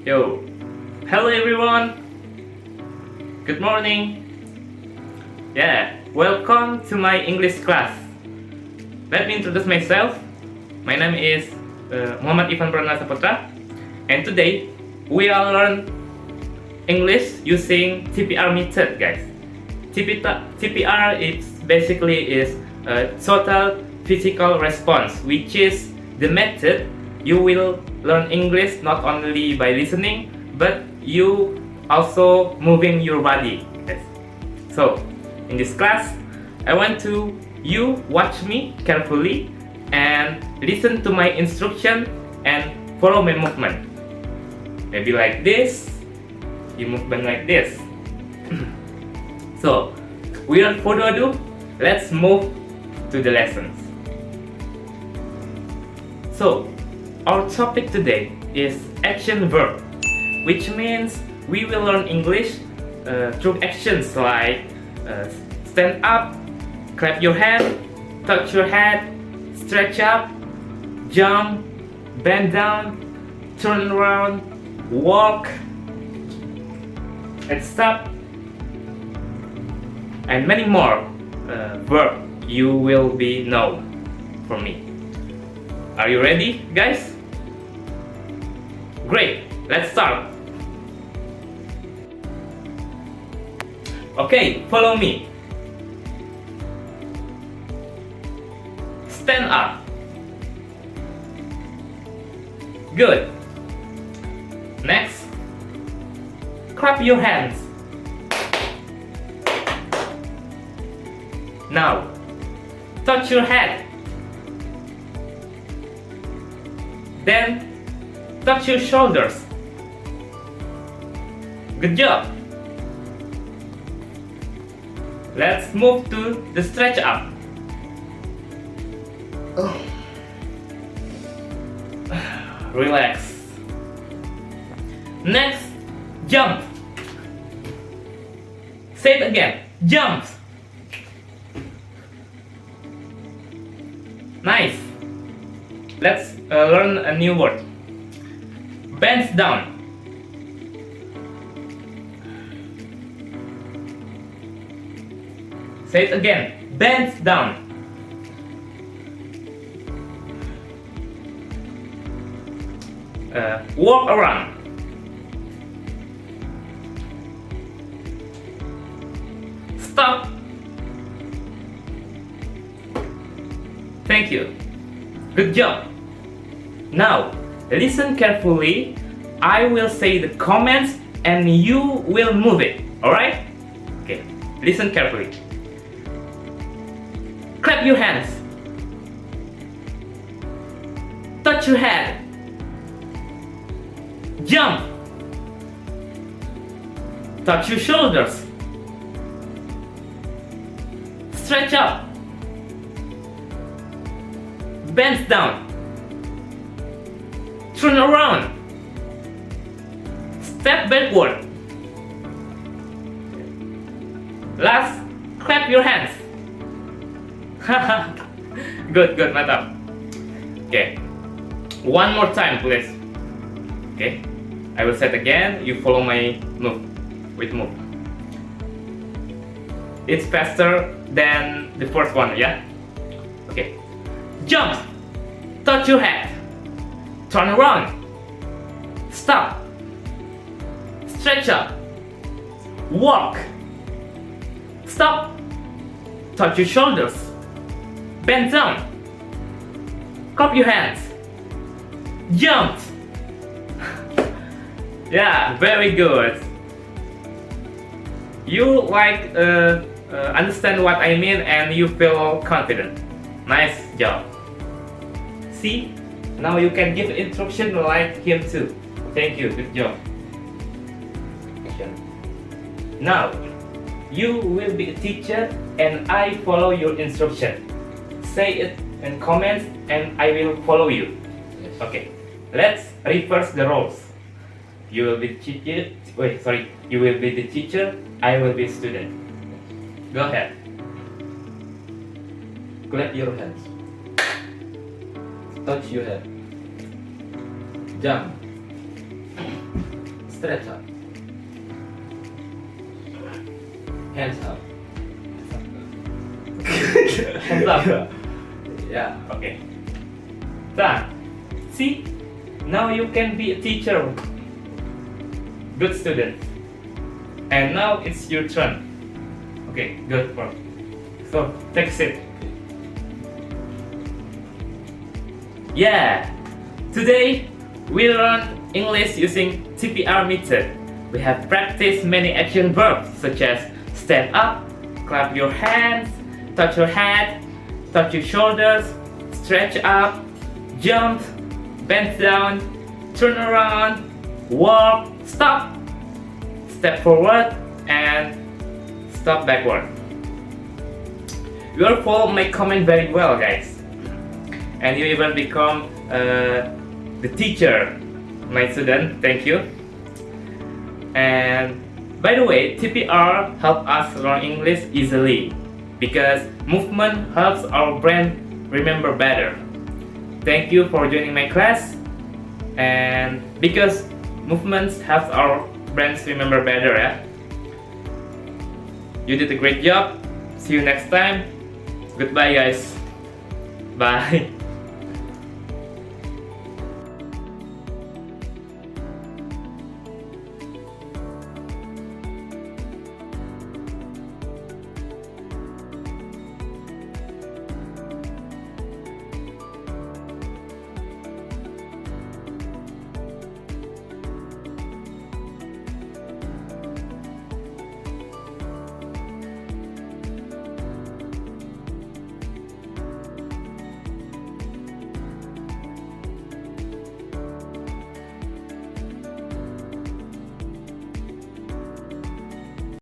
Yo, hello everyone. Good morning. Yeah, welcome to my English class. Let me introduce myself. My name is Muhamad Perdana, and today we will learn English using TPR method, guys. TPR is basically a total physical response, which is the method you will learn English not only by listening, but you also moving your body. Yes. So, in this class, I want you watch me carefully and listen to my instruction and follow my movement. Maybe like this, you movement like this. So, without further ado, let's move to the lessons. So, our topic today is action verb, which means we will learn English through actions like stand up, clap your hand, touch your head, stretch up, jump, bend down, turn around, walk, and stop, and many more verb you will be know from me. Are you ready, guys? Great, let's start. Okay, follow me. Stand up. Good. Next, clap your hands. Now, touch your head. Then, touch your shoulders. Good job. Let's move to the stretch up. Relax. Next, jump. Say it again. Jump. Nice. Let's learn a new word. Bends down. Say it again. Bends down. Walk around. Stop. Thank you. Good job. Now, listen carefully. I will say the comments and you will move it. Alright? Okay. Listen carefully. Clap your hands. Touch your head. Jump. Touch your shoulders. Stretch up. Bend down. Turn around. Step backward. Last, clap your hands. Good, mantap. Okay. One more time, please. Okay. I will say it again. You follow my move. Move. It's faster than the first one, yeah? Okay. Jump. Touch your head. Turn around. Stop. Stretch up. Walk. Stop. Touch your shoulders. Bend down. Clap your hands. Jump. Yeah, very good. You understand what I mean and you feel confident. Nice job. See? Now you can give instruction like him too. Thank you. Good job. Now, you will be a teacher and I follow your instruction. Say it in comments and I will follow you. Yes. Okay. Let's reverse the roles. You will be teacher. You will be the teacher. I will be student. Go ahead. Clap your hands. Touch your head. Jump. Stretch up. Hands up. Hands up. Yeah. Okay. Done. See? Now you can be a teacher. Good student. And now it's your turn. Okay, good work. So, take a seat. Yeah! Today, we learn English using TPR method. We have practiced many action verbs such as stand up, clap your hands, touch your head, touch your shoulders, stretch up, jump, bend down, turn around, walk, stop, step forward, and stop backward. You all follow my comment very well, guys, and you even become the teacher, my student. Thank you. And by the way, TPR help us learn English easily because movement helps our brain remember better. Thank you for joining my class, and because movements helps our brains remember better, yeah. You did a great job. See you next time. Goodbye, guys. Bye.